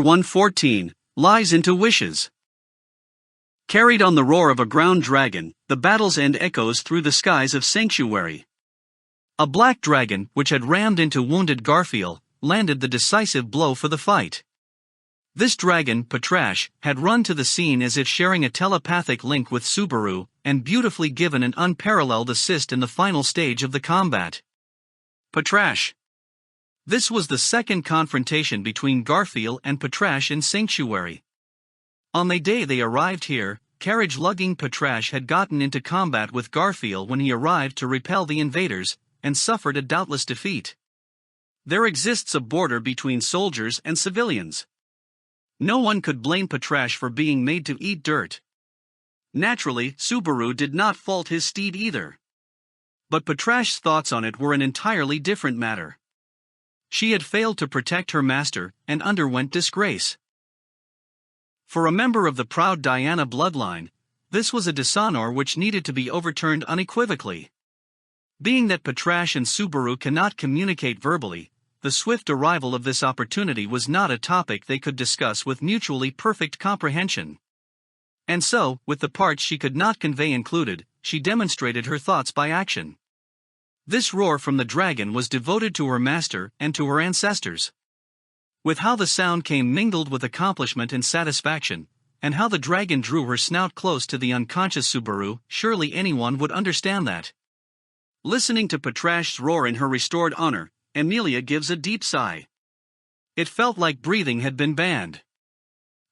114, Lies into Wishes. Carried on the roar of a ground dragon, the battle's end echoes through the skies of Sanctuary. A black dragon, which had rammed into wounded Garfield, landed the decisive blow for the fight. This dragon, Patrash, had run to the scene as if sharing a telepathic link with Subaru, and beautifully given an unparalleled assist in the final stage of the combat. Patrash. This was the second confrontation between Garfield and Patrash in Sanctuary. On the day they arrived here, carriage-lugging Patrash had gotten into combat with Garfield when he arrived to repel the invaders, and suffered a doubtless defeat. There exists a border between soldiers and civilians. No one could blame Patrash for being made to eat dirt. Naturally, Subaru did not fault his steed either. But Patrash's thoughts on it were an entirely different matter. She had failed to protect her master, and underwent disgrace. For a member of the proud Diana bloodline, this was a dishonor which needed to be overturned unequivocally. Being that Patrash and Subaru cannot communicate verbally, the swift arrival of this opportunity was not a topic they could discuss with mutually perfect comprehension. And so, with the parts she could not convey included, she demonstrated her thoughts by action. This roar from the dragon was devoted to her master and to her ancestors. With how the sound came mingled with accomplishment and satisfaction, and how the dragon drew her snout close to the unconscious Subaru, surely anyone would understand that. Listening to Patrash's roar in her restored honor, Amelia gives a deep sigh. It felt like breathing had been banned.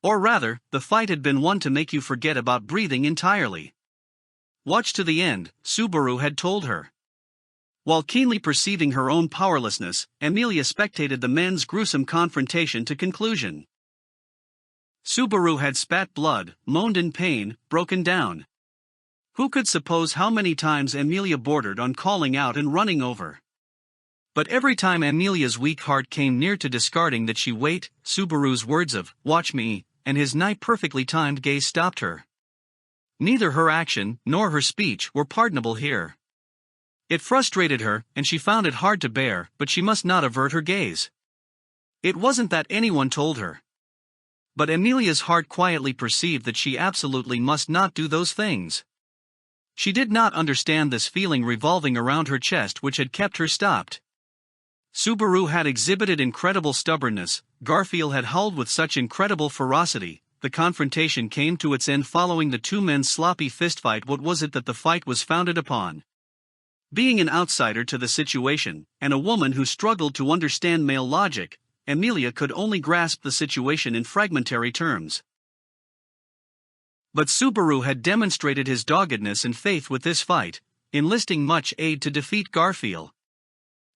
Or rather, the fight had been one to make you forget about breathing entirely. Watch to the end, Subaru had told her. While keenly perceiving her own powerlessness, Amelia spectated the men's gruesome confrontation to conclusion. Subaru had spat blood, moaned in pain, broken down. Who could suppose how many times Amelia bordered on calling out and running over? But every time Amelia's weak heart came near to discarding that she wait, Subaru's words of, "Watch me," and his nigh-perfectly timed gaze stopped her. Neither her action nor her speech were pardonable here. It frustrated her, and she found it hard to bear, but she must not avert her gaze. It wasn't that anyone told her. But Amelia's heart quietly perceived that she absolutely must not do those things. She did not understand this feeling revolving around her chest which had kept her stopped. Subaru had exhibited incredible stubbornness, Garfield had howled with such incredible ferocity. The confrontation came to its end following the two men's sloppy fistfight. What was it that the fight was founded upon? Being an outsider to the situation, and a woman who struggled to understand male logic, Amelia could only grasp the situation in fragmentary terms. But Subaru had demonstrated his doggedness and faith with this fight, enlisting much aid to defeat Garfield.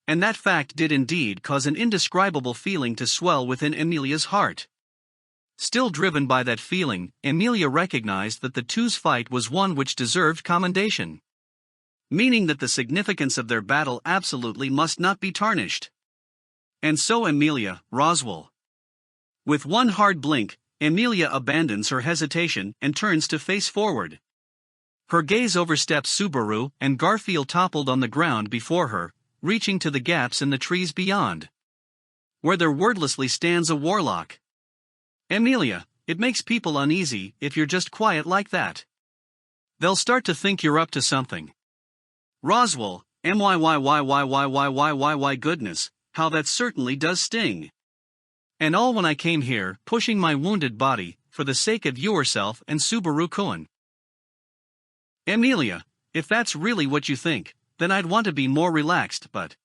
And that fact did indeed cause an indescribable feeling to swell within Amelia's heart. Still driven by that feeling, Amelia recognized that the two's fight was one which deserved commendation. Meaning that the significance of their battle absolutely must not be tarnished. And so Amelia, Roswell. With one hard blink, Amelia abandons her hesitation and turns to face forward. Her gaze oversteps Subaru, and Garfield toppled on the ground before her, reaching to the gaps in the trees beyond. Where there wordlessly stands a warlock. Amelia, it makes people uneasy if you're just quiet like that. They'll start to think you're up to something. Roswell, goodness, how that certainly does sting. And all when I came here, pushing my wounded body, for the sake of yourself and Subaru-kun. Amelia, if that's really what you think, then I'd want to be more relaxed, but...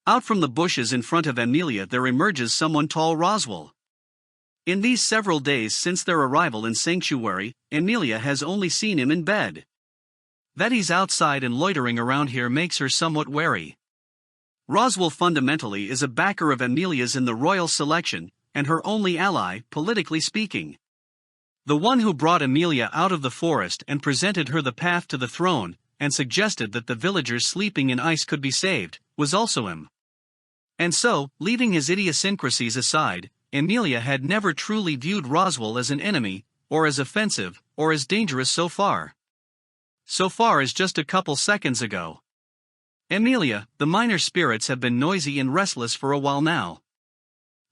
Out from the bushes in front of Amelia there emerges someone tall. Roswell. In these several days since their arrival in Sanctuary, Amelia has only seen him in bed. That he's outside and loitering around here makes her somewhat wary. Roswell fundamentally is a backer of Amelia's in the royal selection, and her only ally, politically speaking. The one who brought Amelia out of the forest and presented her the path to the throne, and suggested that the villagers sleeping in ice could be saved, was also him. And so, leaving his idiosyncrasies aside, Amelia had never truly viewed Roswell as an enemy, or as offensive, or as dangerous so far. So far as just a couple seconds ago. Amelia, the minor spirits have been noisy and restless for a while now.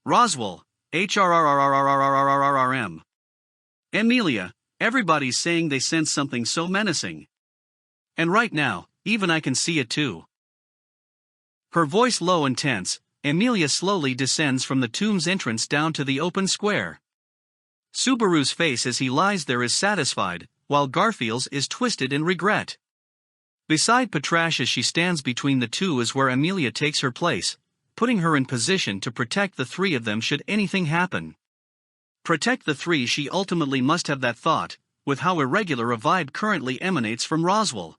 Roswell, HRRRRRRRRRRRM. Amelia, everybody's saying they sense something so menacing. And right now, even I can see it too. Her voice low and tense, Amelia slowly descends from the tomb's entrance down to the open square. Subaru's face as he lies there is satisfied, while Garfield's is twisted in regret. Beside Patrash as she stands between the two is where Amelia takes her place, putting her in position to protect the three of them should anything happen. Protect the three, she ultimately must have that thought, with how irregular a vibe currently emanates from Roswell.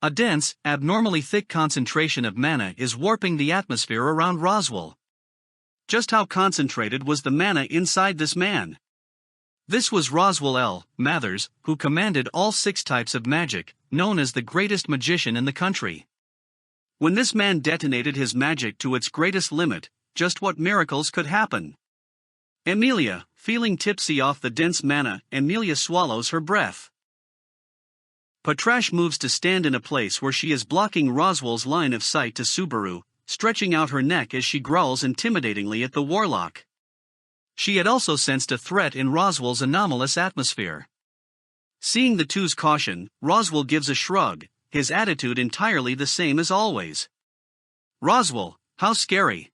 A dense, abnormally thick concentration of mana is warping the atmosphere around Roswell. Just how concentrated was the mana inside this man? This was Roswell L. Mathers, who commanded all 6 types of magic, known as the greatest magician in the country. When this man detonated his magic to its greatest limit, just what miracles could happen? Amelia, feeling tipsy off the dense mana, Amelia swallows her breath. Patrash moves to stand in a place where she is blocking Roswell's line of sight to Subaru, stretching out her neck as she growls intimidatingly at the warlock. She had also sensed a threat in Roswell's anomalous atmosphere. Seeing the two's caution, Roswell gives a shrug, his attitude entirely the same as always. Roswell, how scary.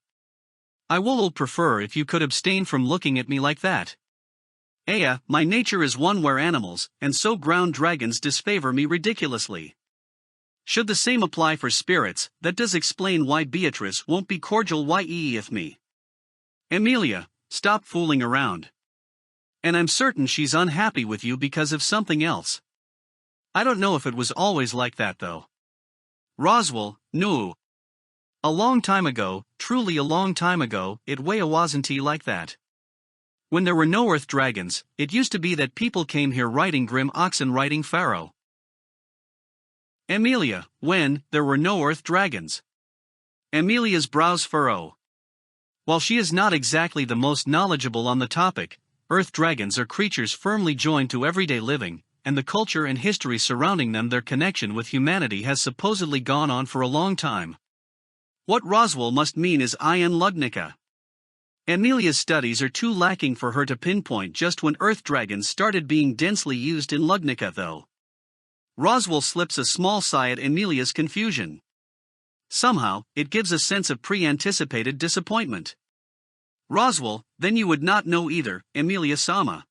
I will prefer if you could abstain from looking at me like that. My nature is one where animals, and so ground dragons disfavor me ridiculously. Should the same apply for spirits, that does explain why Beatrice won't be cordial with me. Amelia, stop fooling around. And I'm certain she's unhappy with you because of something else. I don't know if it was always like that though. Roswell, no. A long time ago, truly a long time ago, it wasn't like that. When there were no earth dragons, it used to be that people came here riding grim oxen riding pharaoh. Amelia, when there were no earth dragons. Amelia's brows furrow. While she is not exactly the most knowledgeable on the topic, earth dragons are creatures firmly joined to everyday living, and the culture and history surrounding them, their connection with humanity has supposedly gone on for a long time. What Roswell must mean is Ian Lugnica. Amelia's studies are too lacking for her to pinpoint just when earth dragons started being densely used in Lugnica though. Roswell slips a small sigh at Amelia's confusion. Somehow, it gives a sense of pre-anticipated disappointment. Roswell, then you would not know either, Amelia Sama.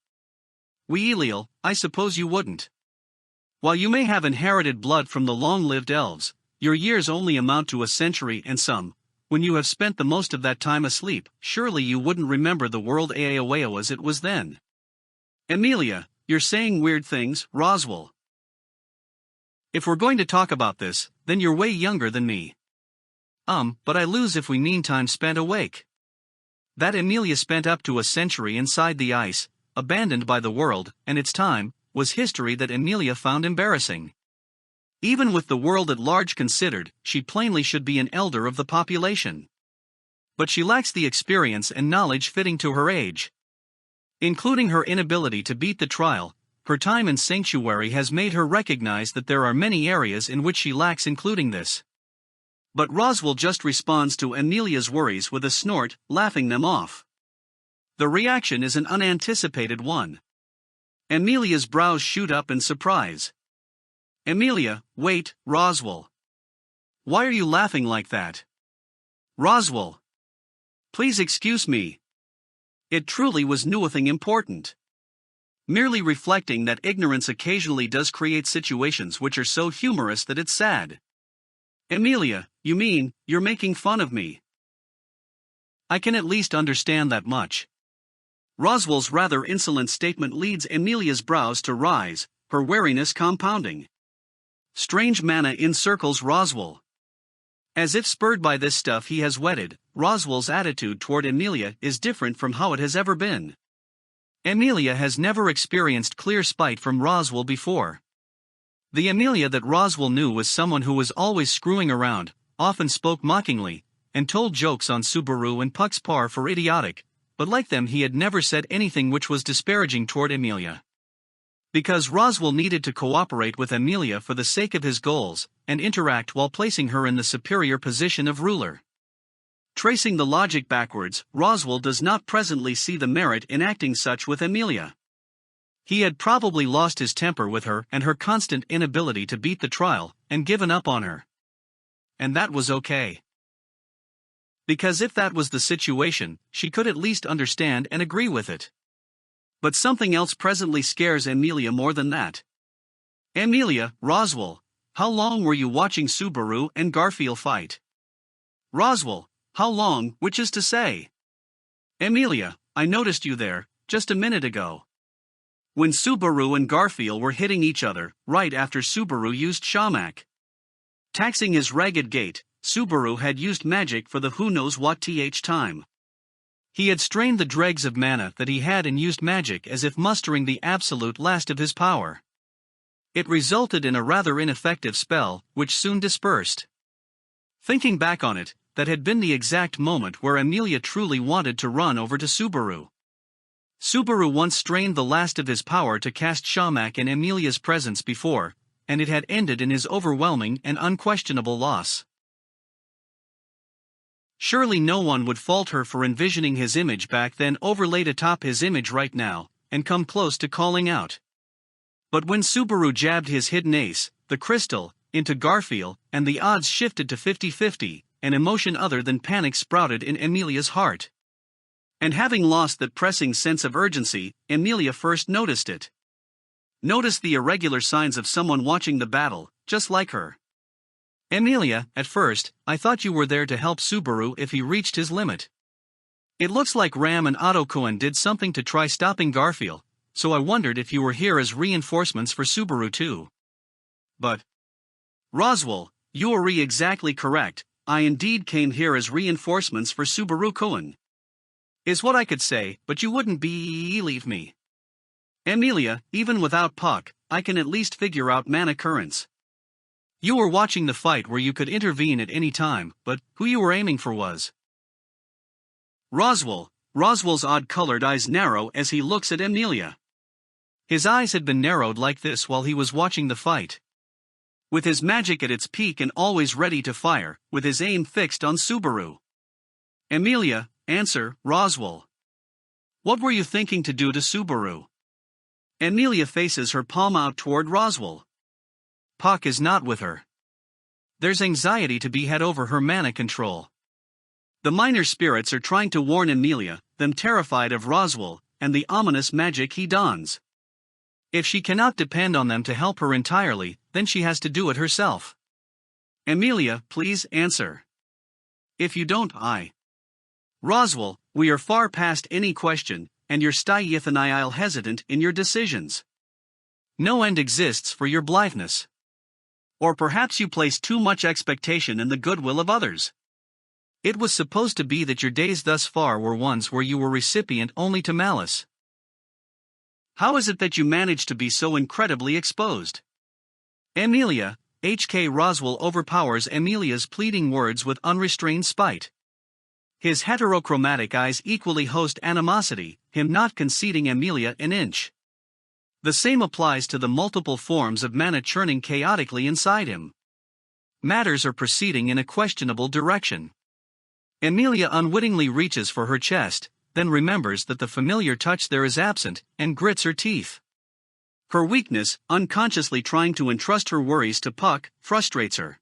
Eliel, I suppose you wouldn't. While you may have inherited blood from the long-lived elves, your years only amount to a century and some. When you have spent the most of that time asleep, surely you wouldn't remember the world as it was then. Amelia, you're saying weird things, Roswell. If we're going to talk about this, then you're way younger than me. But I lose if we mean time spent awake. That Amelia spent up to a century inside the ice, abandoned by the world, and its time, was history that Amelia found embarrassing. Even with the world at large considered, she plainly should be an elder of the population. But she lacks the experience and knowledge fitting to her age. Including her inability to beat the trial, her time in sanctuary has made her recognize that there are many areas in which she lacks, including this. But Roswell just responds to Amelia's worries with a snort, laughing them off. The reaction is an unanticipated one. Amelia's brows shoot up in surprise. Amelia, wait, Roswell. Why are you laughing like that? Roswell. Please excuse me. It truly was nothing important. Merely reflecting that ignorance occasionally does create situations which are so humorous that it's sad. Amelia, you mean, you're making fun of me? I can at least understand that much. Roswell's rather insolent statement leads Amelia's brows to rise, her wariness compounding. Strange mana encircles Roswell. As if spurred by this stuff he has wedded, Roswell's attitude toward Amelia is different from how it has ever been. Amelia has never experienced clear spite from Roswell before. The Amelia that Roswell knew was someone who was always screwing around, often spoke mockingly, and told jokes on Subaru and Puck's par for idiotic, but like them he had never said anything which was disparaging toward Amelia. Because Roswell needed to cooperate with Amelia for the sake of his goals, and interact while placing her in the superior position of ruler. Tracing the logic backwards, Roswell does not presently see the merit in acting such with Amelia. He had probably lost his temper with her and her constant inability to beat the trial, and given up on her. And that was okay. Because if that was the situation, she could at least understand and agree with it. But something else presently scares Amelia more than that. Amelia, Roswell, how long were you watching Subaru and Garfield fight? Roswell, how long, which is to say? Amelia, I noticed you there, just a minute ago. When Subaru and Garfield were hitting each other, right after Subaru used Shamak. Taxing his ragged gait, Subaru had used magic for the who knows what time. He had strained the dregs of mana that he had and used magic as if mustering the absolute last of his power. It resulted in a rather ineffective spell, which soon dispersed. Thinking back on it, that had been the exact moment where Amelia truly wanted to run over to Subaru. Subaru once strained the last of his power to cast Shamak in Amelia's presence before, and it had ended in his overwhelming and unquestionable loss. Surely no one would fault her for envisioning his image back then overlaid atop his image right now, and come close to calling out. But when Subaru jabbed his hidden ace, the crystal, into Garfield, and the odds shifted to 50-50, an emotion other than panic sprouted in Amelia's heart. And having lost that pressing sense of urgency, Amelia first noticed it. Noticed the irregular signs of someone watching the battle, just like her. Amelia, at first, I thought you were there to help Subaru if he reached his limit. It looks like Ram and Otto Cohen did something to try stopping Garfield, so I wondered if you were here as reinforcements for Subaru too. But Roswell, you are exactly correct, I indeed came here as reinforcements for Subaru Cohen. Is what I could say, but you wouldn't believe me. Amelia, even without Puck, I can at least figure out mana currents. You were watching the fight where you could intervene at any time, but who you were aiming for was Roswell. Roswell's odd-colored eyes narrow as he looks at Amelia. His eyes had been narrowed like this while he was watching the fight. With his magic at its peak and always ready to fire, with his aim fixed on Subaru. Amelia, answer, Roswell. What were you thinking to do to Subaru? Amelia faces her palm out toward Roswell. Puck is not with her. There's anxiety to be had over her mana control. The minor spirits are trying to warn Amelia, them terrified of Roswell, and the ominous magic he dons. If she cannot depend on them to help her entirely, then she has to do it herself. Amelia, please answer. If you don't, I. Roswell, we are far past any question, and you're still hesitant in your decisions. No end exists for your blitheness. Or perhaps you place too much expectation in the goodwill of others. It was supposed to be that your days thus far were ones where you were recipient only to malice. How is it that you managed to be so incredibly exposed? Amelia, H.K. Roswell overpowers Amelia's pleading words with unrestrained spite. His heterochromatic eyes equally host animosity, him not conceding Amelia an inch. The same applies to the multiple forms of mana churning chaotically inside him. Matters are proceeding in a questionable direction. Amelia unwittingly reaches for her chest, then remembers that the familiar touch there is absent, and grits her teeth. Her weakness, unconsciously trying to entrust her worries to Puck, frustrates her.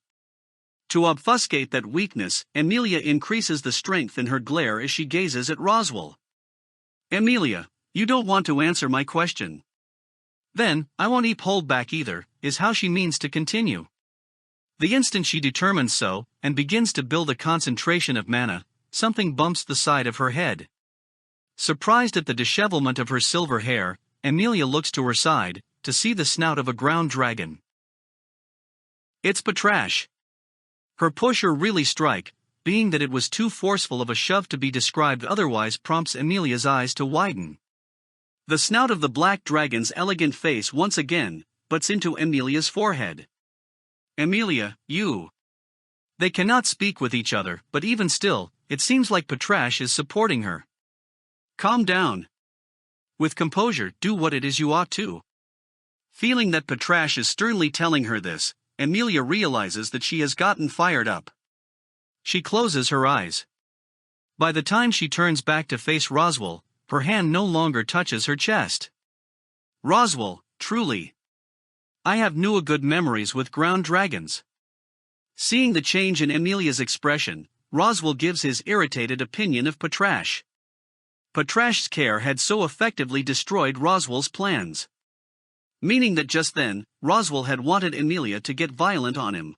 To obfuscate that weakness, Amelia increases the strength in her glare as she gazes at Roswell. Amelia, you don't want to answer my question. Then, I won't hold back either, is how she means to continue. The instant she determines so, and begins to build a concentration of mana, something bumps the side of her head. Surprised at the dishevelment of her silver hair, Amelia looks to her side, to see the snout of a ground dragon. It's Patrash. Her push or really strike, being that it was too forceful of a shove to be described otherwise, prompts Amelia's eyes to widen. The snout of the black dragon's elegant face once again butts into Amelia's forehead. Amelia, you. They cannot speak with each other, but even still, it seems like Patrash is supporting her. Calm down. With composure, do what it is you ought to. Feeling that Patrash is sternly telling her this, Amelia realizes that she has gotten fired up. She closes her eyes. By the time she turns back to face Roswell, her hand no longer touches her chest. Roswell, truly. I have no good memories with ground dragons. Seeing the change in Amelia's expression, Roswell gives his irritated opinion of Patrash. Patrash's care had so effectively destroyed Roswell's plans. Meaning that just then, Roswell had wanted Amelia to get violent on him.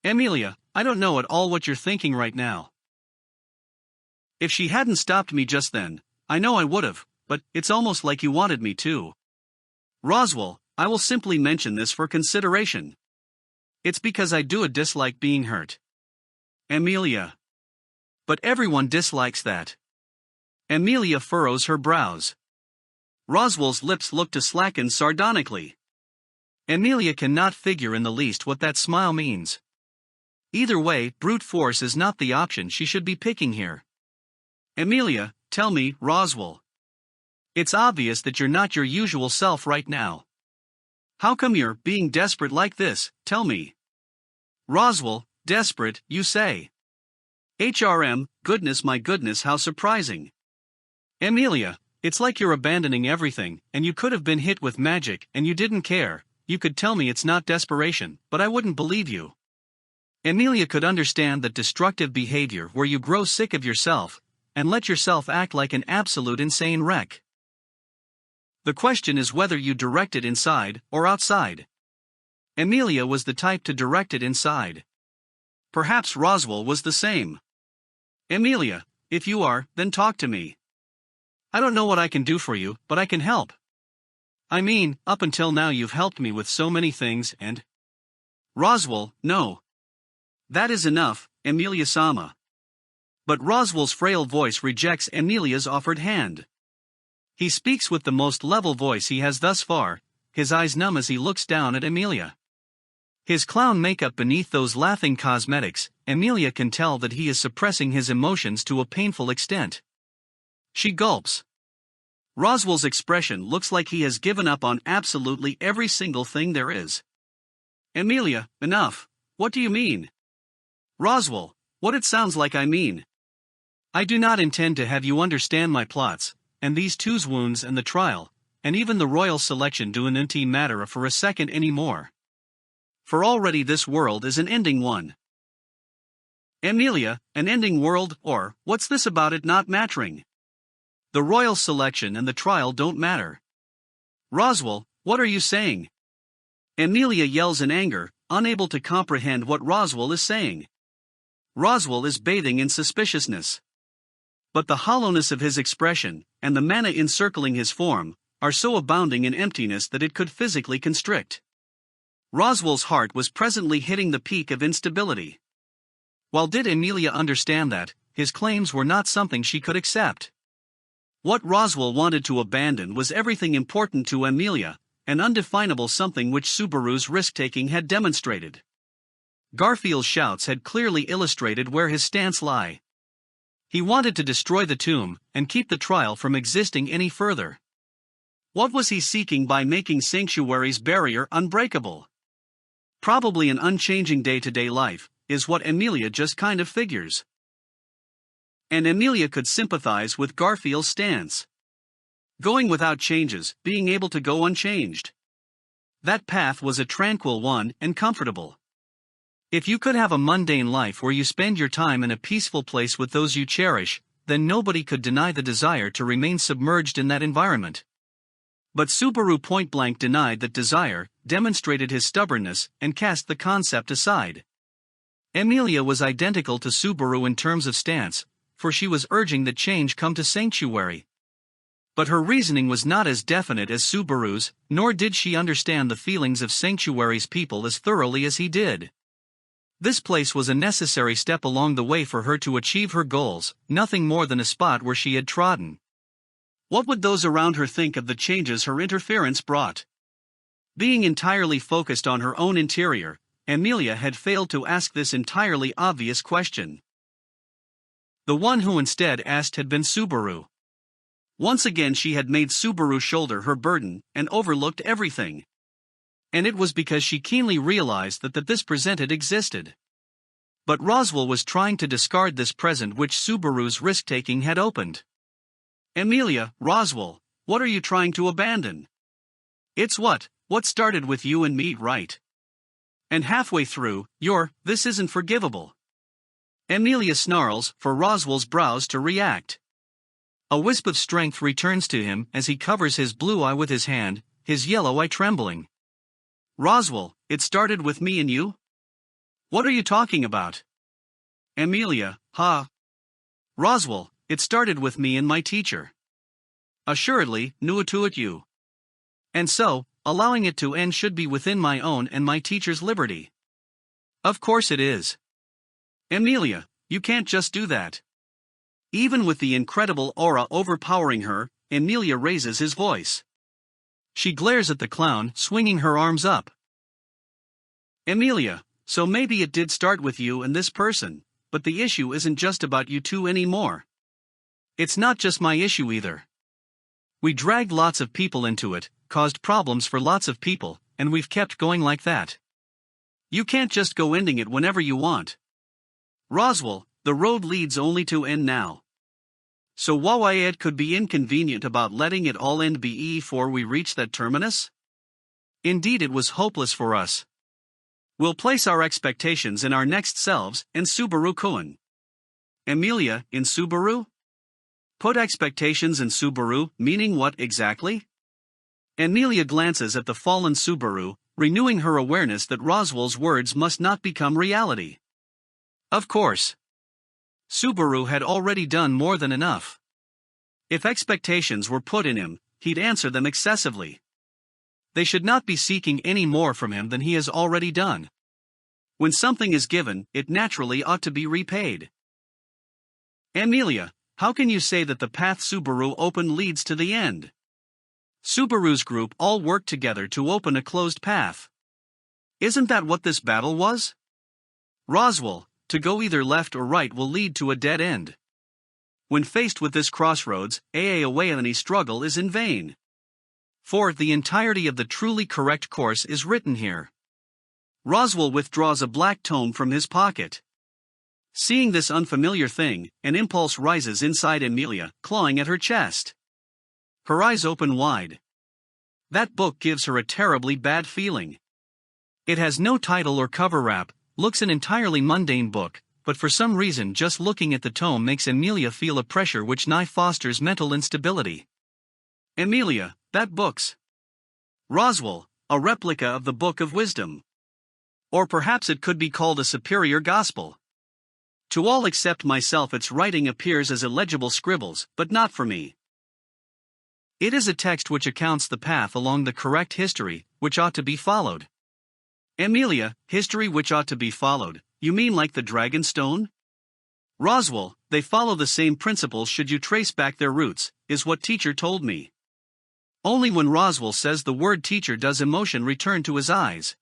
Amelia, I don't know at all what you're thinking right now. If she hadn't stopped me just then, I know I would've, but it's almost like you wanted me to. Roswell, I will simply mention this for consideration. It's because I do dislike being hurt. Amelia. But everyone dislikes that. Amelia furrows her brows. Roswell's lips look to slacken sardonically. Amelia cannot figure in the least what that smile means. Either way, brute force is not the option she should be picking here. Amelia, tell me, Roswell. It's obvious that you're not your usual self right now. How come you're being desperate like this, tell me? Roswell, desperate, you say? HRM, goodness my goodness, how surprising. Amelia, it's like you're abandoning everything, and you could have been hit with magic and you didn't care. You could tell me it's not desperation, but I wouldn't believe you. Amelia could understand that destructive behavior where you grow sick of yourself and let yourself act like an absolute insane wreck. The question is whether you direct it inside or outside. Amelia was the type to direct it inside. Perhaps Roswell was the same. Amelia, if you are, then talk to me. I don't know what I can do for you, but I can help. I mean, up until now you've helped me with so many things and... Roswell, no. That is enough, Amelia-sama. But Roswell's frail voice rejects Amelia's offered hand. He speaks with the most level voice he has thus far, his eyes numb as he looks down at Amelia. His clown makeup beneath those laughing cosmetics, Amelia can tell that he is suppressing his emotions to a painful extent. She gulps. Roswell's expression looks like he has given up on absolutely every single thing there is. Amelia, enough. What do you mean? Roswell, what it sounds like I mean. I do not intend to have you understand my plots, and these two's wounds and the trial, and even the royal selection do an inti matter for a second any more. For already this world is an ending one. Amelia, an ending world, or, what's this about it not mattering? The royal selection and the trial don't matter. Roswell, what are you saying? Amelia yells in anger, unable to comprehend what Roswell is saying. Roswell is bathing in suspiciousness. But the hollowness of his expression, and the mana encircling his form, are so abounding in emptiness that it could physically constrict. Roswell's heart was presently hitting the peak of instability. While did Amelia understand that, his claims were not something she could accept. What Roswell wanted to abandon was everything important to Amelia, an undefinable something which Subaru's risk-taking had demonstrated. Garfield's shouts had clearly illustrated where his stance lay. He wanted to destroy the tomb, and keep the trial from existing any further. What was he seeking by making Sanctuary's barrier unbreakable? Probably an unchanging day-to-day life, is what Amelia just kind of figures. And Amelia could sympathize with Garfield's stance. Going without changes, being able to go unchanged. That path was a tranquil one and comfortable. If you could have a mundane life where you spend your time in a peaceful place with those you cherish, then nobody could deny the desire to remain submerged in that environment. But Subaru point-blank denied that desire, demonstrated his stubbornness, and cast the concept aside. Amelia was identical to Subaru in terms of stance, for she was urging that change come to Sanctuary. But her reasoning was not as definite as Subaru's, nor did she understand the feelings of Sanctuary's people as thoroughly as he did. This place was a necessary step along the way for her to achieve her goals, nothing more than a spot where she had trodden. What would those around her think of the changes her interference brought? Being entirely focused on her own interior, Amelia had failed to ask this entirely obvious question. The one who instead asked had been Subaru. Once again she had made Subaru shoulder her burden and overlooked everything. And it was because she keenly realized that this presented existed. But Roswell was trying to discard this present which Subaru's risk-taking had opened. Amelia, Roswell, what are you trying to abandon? It's what started with you and me, right? And halfway through, this isn't forgivable. Amelia snarls, for Roswell's brows to react. A wisp of strength returns to him as he covers his blue eye with his hand, his yellow eye trembling. Roswell, it started with me and you? What are you talking about? Amelia, Roswell, it started with me and my teacher. Assuredly, knew it to it you. And so, allowing it to end should be within my own and my teacher's liberty. Of course it is. Amelia, you can't just do that. Even with the incredible aura overpowering her, Amelia raises his voice. She glares at the clown, swinging her arms up. Amelia, so maybe it did start with you and this person, but the issue isn't just about you two anymore. It's not just my issue either. We dragged lots of people into it, caused problems for lots of people, and we've kept going like that. You can't just go ending it whenever you want. Roswell, the road leads only to end now. So why it could be inconvenient about letting it all end before we reach that terminus? Indeed it was hopeless for us. We'll place our expectations in our next selves and Subaru-kun. Amelia, in Subaru? Put expectations in Subaru, meaning what exactly? Amelia glances at the fallen Subaru, renewing her awareness that Roswell's words must not become reality. Of course. Subaru had already done more than enough. If expectations were put in him, he'd answer them excessively. They should not be seeking any more from him than he has already done. When something is given, it naturally ought to be repaid. Amelia, how can you say that the path Subaru opened leads to the end? Subaru's group all worked together to open a closed path. Isn't that what this battle was? Roswell, to go either left or right will lead to a dead end. When faced with this crossroads, any struggle is in vain. For the entirety of the truly correct course is written here. Roswell withdraws a black tome from his pocket. Seeing this unfamiliar thing, an impulse rises inside Amelia, clawing at her chest. Her eyes open wide. That book gives her a terribly bad feeling. It has no title or cover wrap, looks an entirely mundane book, but for some reason just looking at the tome makes Amelia feel a pressure which nigh fosters mental instability. Amelia, that book's Roswell, a replica of the Book of Wisdom. Or perhaps it could be called a superior gospel. To all except myself its writing appears as illegible scribbles, but not for me. It is a text which accounts the path along the correct history, which ought to be followed. Amelia, history which ought to be followed, you mean like the dragon stone? Roswell, they follow the same principles should you trace back their roots, is what teacher told me. Only when Roswell says the word teacher does emotion return to his eyes.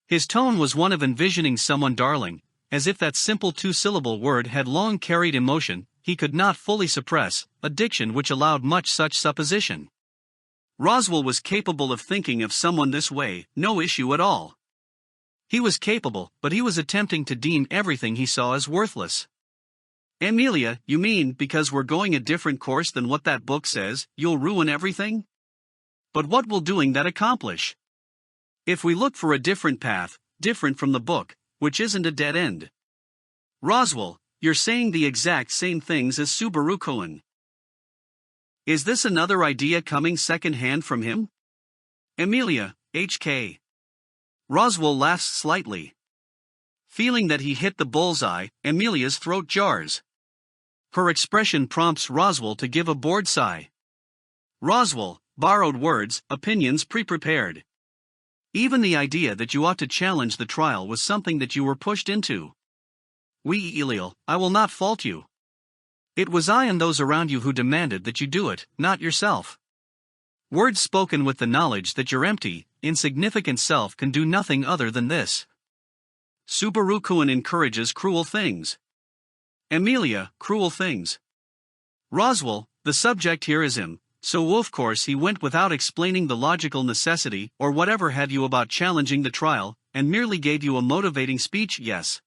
His tone was one of envisioning someone darling, as if that simple two-syllable word had long carried emotion he could not fully suppress, a diction which allowed much such supposition. Roswell was capable of thinking of someone this way, no issue at all. He was capable, but he was attempting to deem everything he saw as worthless. Amelia, you mean because we're going a different course than what that book says, you'll ruin everything? But what will doing that accomplish? If we look for a different path, different from the book, which isn't a dead end. Roswell, you're saying the exact same things as Subaru-kun. Is this another idea coming second-hand from him? Amelia, HK. Roswell laughs slightly. Feeling that he hit the bullseye, Amelia's throat jars. Her expression prompts Roswell to give a bored sigh. Roswell, borrowed words, opinions pre-prepared. Even the idea that you ought to challenge the trial was something that you were pushed into. Eliel, I will not fault you. It was I and those around you who demanded that you do it, not yourself. Words spoken with the knowledge that your empty, insignificant self can do nothing other than this. Subaru-kun encourages cruel things. Amelia, cruel things. Roswell, the subject here is him, so of course he went without explaining the logical necessity or whatever have you about challenging the trial, and merely gave you a motivating speech, yes.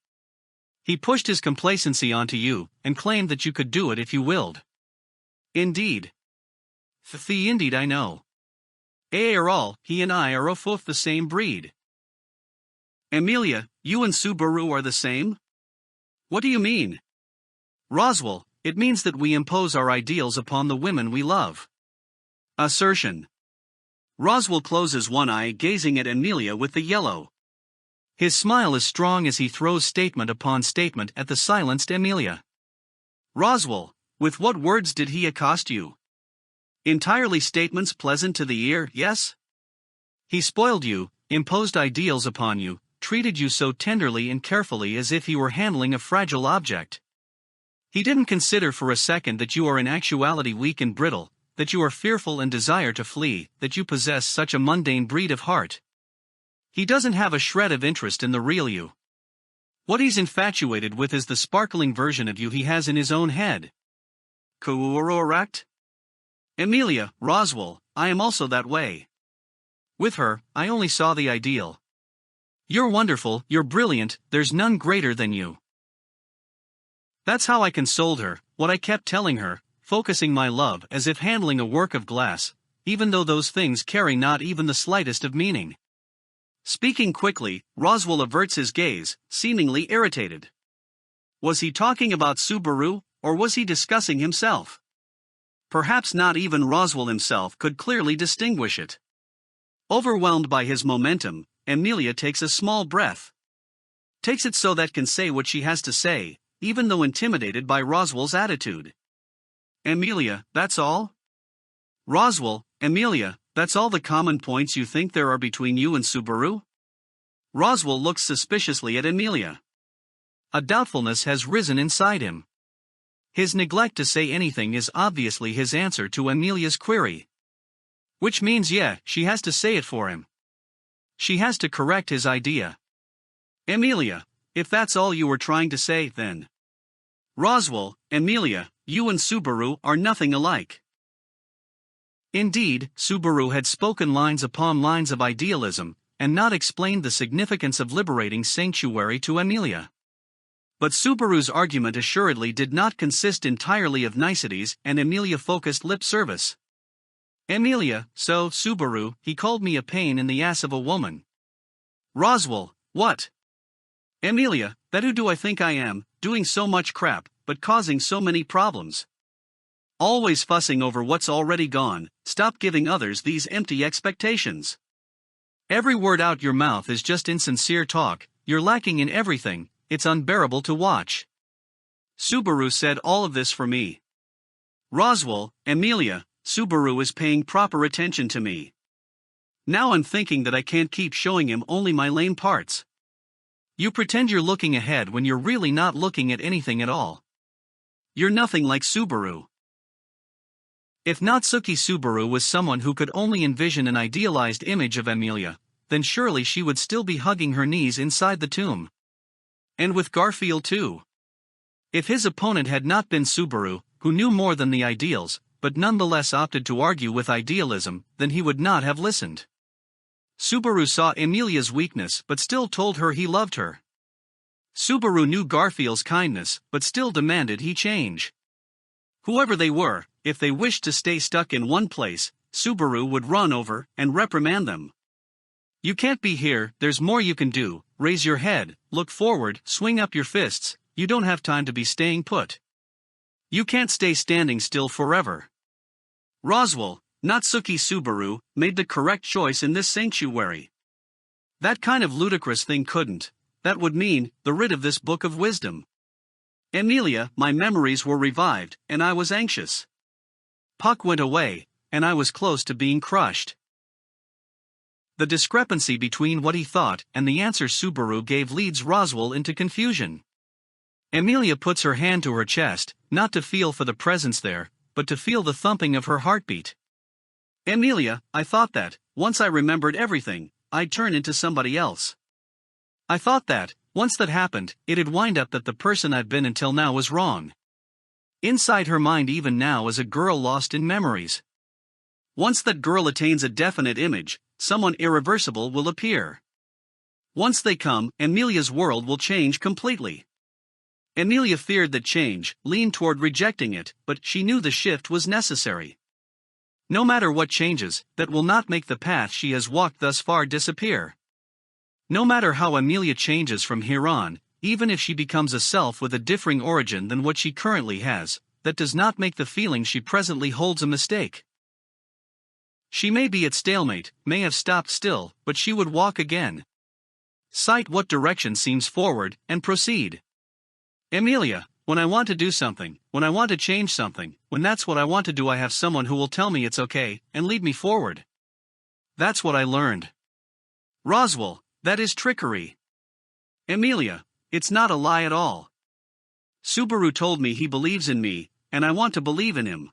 He pushed his complacency onto you, and claimed that you could do it if you willed. Indeed. Indeed I know. All, he and I are of the same breed. Amelia, you and Subaru are the same? What do you mean? Roswell, it means that we impose our ideals upon the women we love. Assertion. Roswell closes one eye, gazing at Amelia with the yellow. His smile is strong as he throws statement upon statement at the silenced Amelia. Roswell, with what words did he accost you? Entirely statements pleasant to the ear, yes? He spoiled you, imposed ideals upon you, treated you so tenderly and carefully as if he were handling a fragile object. He didn't consider for a second that you are in actuality weak and brittle, that you are fearful and desire to flee, that you possess such a mundane breed of heart. He doesn't have a shred of interest in the real you. What he's infatuated with is the sparkling version of you he has in his own head. Correct? Amelia, Roswell, I am also that way. With her, I only saw the ideal. You're wonderful, you're brilliant, there's none greater than you. That's how I consoled her, what I kept telling her, focusing my love as if handling a work of glass, even though those things carry not even the slightest of meaning. Speaking quickly, Roswell averts his gaze, seemingly irritated. Was he talking about Subaru, or was he discussing himself? Perhaps not even Roswell himself could clearly distinguish it. Overwhelmed by his momentum, Amelia takes a small breath. Takes it so that can say what she has to say, even though intimidated by Roswell's attitude. Amelia, that's all? Roswell, Amelia, that's all the common points you think there are between you and Subaru? Roswell looks suspiciously at Amelia. A doubtfulness has risen inside him. His neglect to say anything is obviously his answer to Amelia's query. Which means she has to say it for him. She has to correct his idea. Amelia, if that's all you were trying to say, then. Roswell, Amelia, you and Subaru are nothing alike. Indeed, Subaru had spoken lines upon lines of idealism, and not explained the significance of liberating sanctuary to Amelia. But Subaru's argument assuredly did not consist entirely of niceties and Amelia-focused lip service. Amelia, so, Subaru, he called me a pain in the ass of a woman. Roswell, what? Amelia, that who do I think I am, doing so much crap, but causing so many problems? Always fussing over what's already gone, stop giving others these empty expectations. Every word out your mouth is just insincere talk, you're lacking in everything, it's unbearable to watch. Subaru said all of this for me. Roswell, Amelia, Subaru is paying proper attention to me. Now I'm thinking that I can't keep showing him only my lame parts. You pretend you're looking ahead when you're really not looking at anything at all. You're nothing like Subaru. If Natsuki Subaru was someone who could only envision an idealized image of Amelia, then surely she would still be hugging her knees inside the tomb. And with Garfield too. If his opponent had not been Subaru, who knew more than the ideals, but nonetheless opted to argue with idealism, then he would not have listened. Subaru saw Amelia's weakness but still told her he loved her. Subaru knew Garfield's kindness but still demanded he change. Whoever they were, if they wished to stay stuck in one place, Subaru would run over and reprimand them. You can't be here, there's more you can do, raise your head, look forward, swing up your fists, you don't have time to be staying put. You can't stay standing still forever. Roswell, Natsuki Subaru, made the correct choice in this sanctuary. That kind of ludicrous thing couldn't, that would mean, the rid of this book of wisdom. Amelia, my memories were revived, and I was anxious. Puck went away, and I was close to being crushed. The discrepancy between what he thought and the answer Subaru gave leads Roswell into confusion. Amelia puts her hand to her chest, not to feel for the presence there, but to feel the thumping of her heartbeat. Amelia, I thought that, once I remembered everything, I'd turn into somebody else. I thought that, once that happened, it'd wind up that the person I'd been until now was wrong. Inside her mind even now is a girl lost in memories. Once that girl attains a definite image, someone irreversible will appear. Once they come, Amelia's world will change completely. Amelia feared that change, leaned toward rejecting it, but she knew the shift was necessary. No matter what changes, that will not make the path she has walked thus far disappear. No matter how Amelia changes from here on, even if she becomes a self with a differing origin than what she currently has, that does not make the feeling she presently holds a mistake. She may be at stalemate, may have stopped still, but she would walk again. Cite what direction seems forward, and proceed. Amelia, when I want to do something, when I want to change something, when that's what I want to do, I have someone who will tell me it's okay, and lead me forward. That's what I learned. Roswell, that is trickery. Amelia, it's not a lie at all. Subaru told me he believes in me, and I want to believe in him.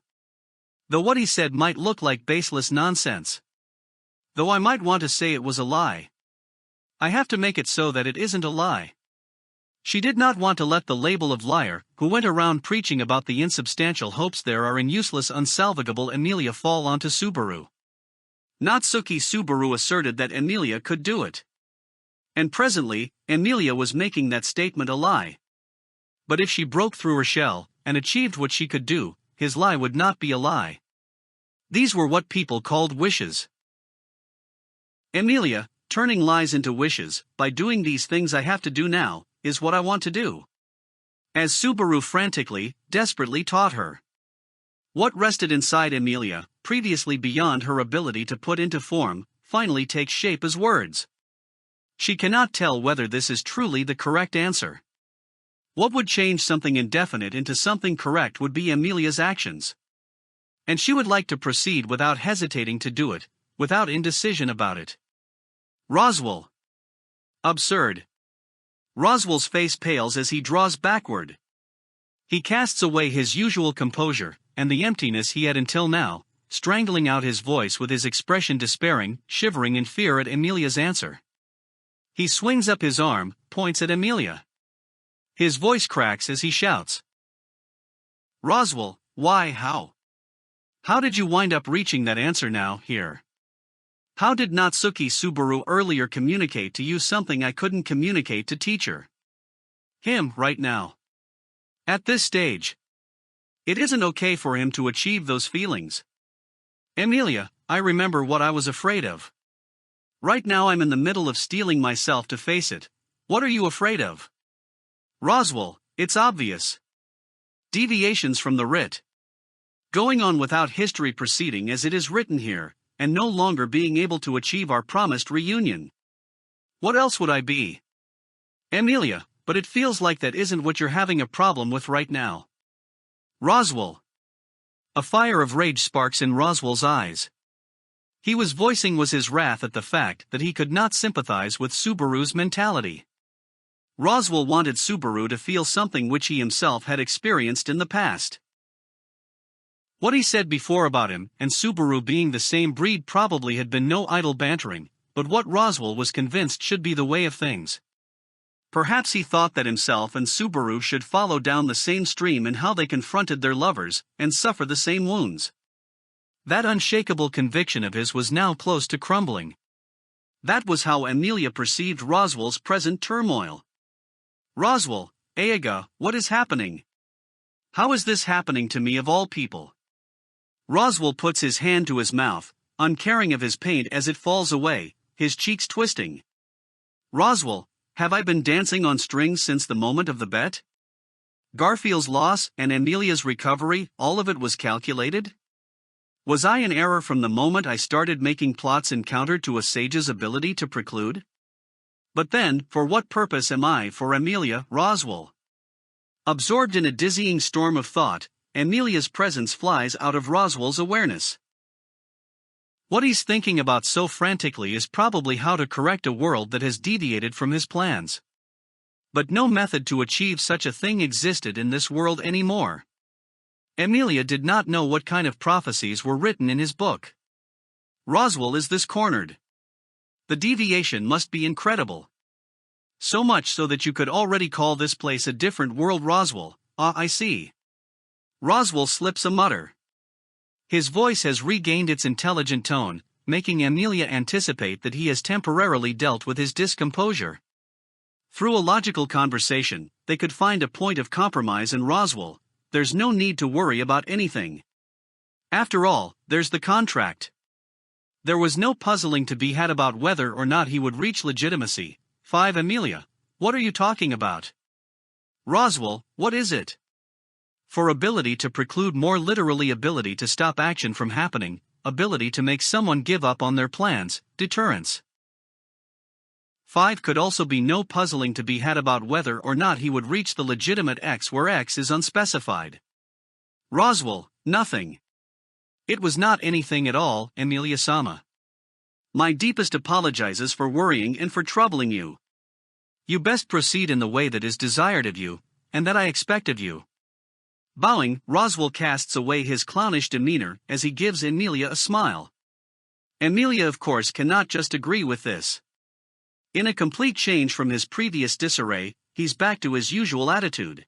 Though what he said might look like baseless nonsense. Though I might want to say it was a lie. I have to make it so that it isn't a lie. She did not want to let the label of liar, who went around preaching about the insubstantial hopes there are in useless unsalvageable Amelia, fall onto Subaru. Natsuki Subaru asserted that Amelia could do it. And presently, Amelia was making that statement a lie. But if she broke through her shell, and achieved what she could do, his lie would not be a lie. These were what people called wishes. Amelia, turning lies into wishes, by doing these things I have to do now, is what I want to do. As Subaru frantically, desperately taught her. What rested inside Amelia, previously beyond her ability to put into form, finally takes shape as words. She cannot tell whether this is truly the correct answer. What would change something indefinite into something correct would be Amelia's actions. And she would like to proceed without hesitating to do it, without indecision about it. Roswell. Absurd. Roswell's face pales as he draws backward. He casts away his usual composure, and the emptiness he had until now, strangling out his voice with his expression despairing, shivering in fear at Amelia's answer. He swings up his arm, points at Amelia. His voice cracks as he shouts. Roswell, why, how? How did you wind up reaching that answer now, here? How did Natsuki Subaru earlier communicate to you something I couldn't communicate to teacher? Him, right now. At this stage. It isn't okay for him to achieve those feelings. Amelia, I remember what I was afraid of. Right now I'm in the middle of steeling myself to face it. What are you afraid of? Roswell, it's obvious. Deviations from the writ. Going on without history proceeding as it is written here, and no longer being able to achieve our promised reunion. What else would I be? Amelia, but it feels like that isn't what you're having a problem with right now. Roswell. A fire of rage sparks in Roswell's eyes. He was voicing his wrath at the fact that he could not sympathize with Subaru's mentality. Roswell wanted Subaru to feel something which he himself had experienced in the past. What he said before about him and Subaru being the same breed probably had been no idle bantering, but what Roswell was convinced should be the way of things. Perhaps he thought that himself and Subaru should follow down the same stream in how they confronted their lovers and suffer the same wounds. That unshakable conviction of his was now close to crumbling. That was how Amelia perceived Roswell's present turmoil. Roswell, Aiga, what is happening? How is this happening to me of all people? Roswell puts his hand to his mouth, uncaring of his pain as it falls away, his cheeks twisting. Roswell, have I been dancing on strings since the moment of the bet? Garfield's loss and Amelia's recovery, all of it was calculated? Was I in error from the moment I started making plots in counter to a sage's ability to preclude? But then, for what purpose am I for Amelia, Roswell? Absorbed in a dizzying storm of thought, Amelia's presence flies out of Roswell's awareness. What he's thinking about so frantically is probably how to correct a world that has deviated from his plans. But no method to achieve such a thing existed in this world anymore. Amelia did not know what kind of prophecies were written in his book. Roswell is this cornered. The deviation must be incredible. So much so that you could already call this place a different world. Roswell, I see. Roswell slips a mutter. His voice has regained its intelligent tone, making Amelia anticipate that he has temporarily dealt with his discomposure. Through a logical conversation, they could find a point of compromise in Roswell. There's no need to worry about anything. After all, there's the contract. There was no puzzling to be had about whether or not he would reach legitimacy. 5. Amelia, what are you talking about? Roswell, what is it? For ability to preclude, more literally ability to stop action from happening, ability to make someone give up on their plans, deterrence. 5. Could also be no puzzling to be had about whether or not he would reach the legitimate X where X is unspecified. Roswell, nothing. It was not anything at all, Amelia-sama. My deepest apologizes for worrying and for troubling you. You best proceed in the way that is desired of you, and that I expect of you. Bowing, Roswell casts away his clownish demeanor as he gives Amelia a smile. Amelia of course cannot just agree with this. In a complete change from his previous disarray, he's back to his usual attitude.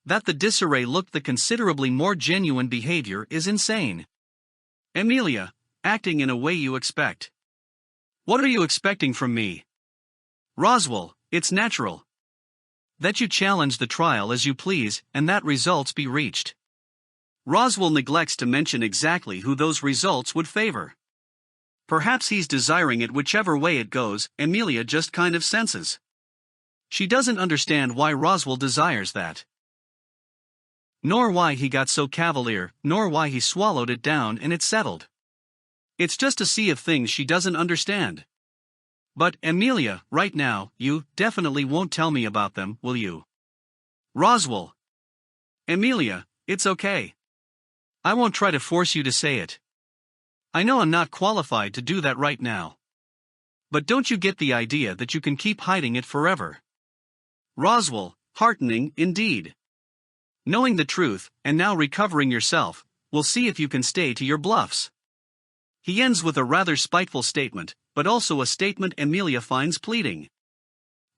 That the disarray looked the considerably more genuine behavior is insane. Amelia, acting in a way you expect. What are you expecting from me? Roswell, it's natural. That you challenge the trial as you please, and that results be reached. Roswell neglects to mention exactly who those results would favor. Perhaps he's desiring it whichever way it goes, Amelia just kind of senses. She doesn't understand why Roswell desires that. Nor why he got so cavalier, nor why he swallowed it down and it's settled. It's just a sea of things she doesn't understand. But, Amelia, right now, you definitely won't tell me about them, will you? Roswell. Amelia, it's okay. I won't try to force you to say it. I know I'm not qualified to do that right now. But don't you get the idea that you can keep hiding it forever? Roswell, heartening, indeed. Knowing the truth, and now recovering yourself, we'll see if you can stay to your bluffs. He ends with a rather spiteful statement, but also a statement Amelia finds pleading.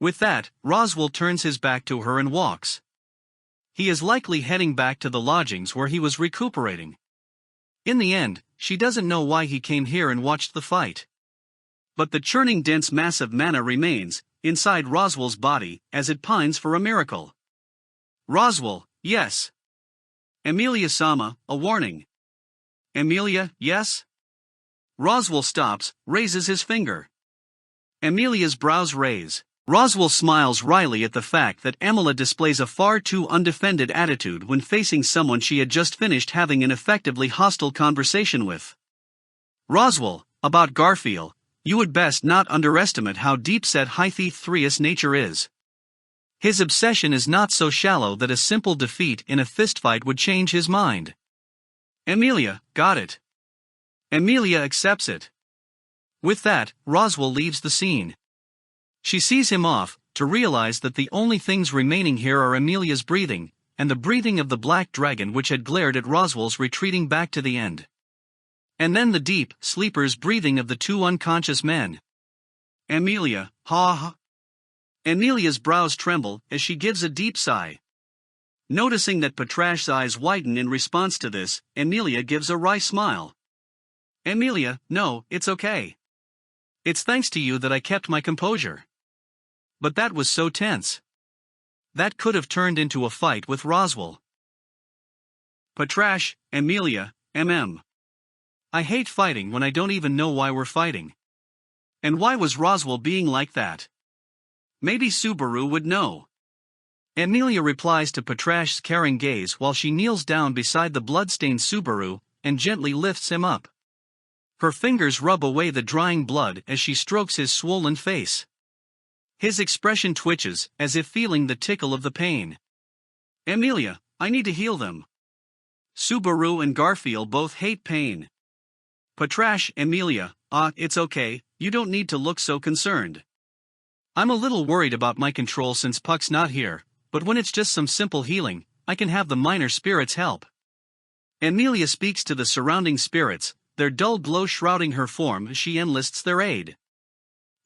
With that, Roswell turns his back to her and walks. He is likely heading back to the lodgings where he was recuperating. In the end, she doesn't know why he came here and watched the fight. But the churning dense mass of mana remains inside Roswell's body as it pines for a miracle. Roswell, yes. Amelia-sama, a warning. Amelia, yes? Roswell stops, raises his finger. Amelia's brows raise. Roswell smiles wryly at the fact that Amelia displays a far too undefended attitude when facing someone she had just finished having an effectively hostile conversation with. Roswell, about Garfield, you would best not underestimate how deep-set Hythe-3's nature is. His obsession is not so shallow that a simple defeat in a fistfight would change his mind. Amelia, got it. Amelia accepts it. With that, Roswell leaves the scene. She sees him off, to realize that the only things remaining here are Amelia's breathing, and the breathing of the black dragon which had glared at Roswell's retreating back to the end. And then the deep, sleeper's breathing of the two unconscious men. Amelia, ha. Amelia's brows tremble as she gives a deep sigh. Noticing that Patrash's eyes widen in response to this, Amelia gives a wry smile. Amelia, no, it's okay. It's thanks to you that I kept my composure. But that was so tense. That could have turned into a fight with Roswell. Patrash, Amelia, I hate fighting when I don't even know why we're fighting. And why was Roswell being like that? Maybe Subaru would know. Amelia replies to Patrash's caring gaze while she kneels down beside the blood-stained Subaru and gently lifts him up. Her fingers rub away the drying blood as she strokes his swollen face. His expression twitches, as if feeling the tickle of the pain. Amelia, I need to heal them. Subaru and Garfield both hate pain. Patrash, Amelia, it's okay, you don't need to look so concerned. I'm a little worried about my control since Puck's not here, but when it's just some simple healing, I can have the minor spirits help. Amelia speaks to the surrounding spirits, their dull glow shrouding her form as she enlists their aid.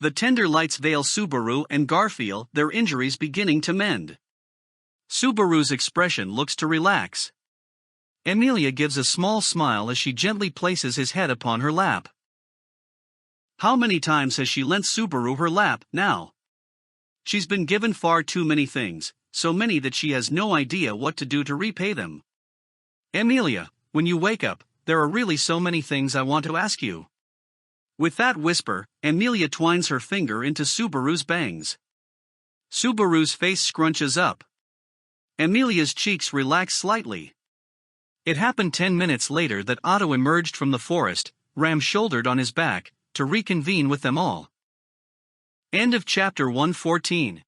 The tender lights veil Subaru and Garfield, their injuries beginning to mend. Subaru's expression looks to relax. Amelia gives a small smile as she gently places his head upon her lap. How many times has she lent Subaru her lap, now? She's been given far too many things, so many that she has no idea what to do to repay them. Amelia, when you wake up, there are really so many things I want to ask you. With that whisper, Amelia twines her finger into Subaru's bangs. Subaru's face scrunches up. Amelia's cheeks relax slightly. It happened 10 minutes later that Otto emerged from the forest, ram-shouldered on his back, to reconvene with them all. End of chapter 114.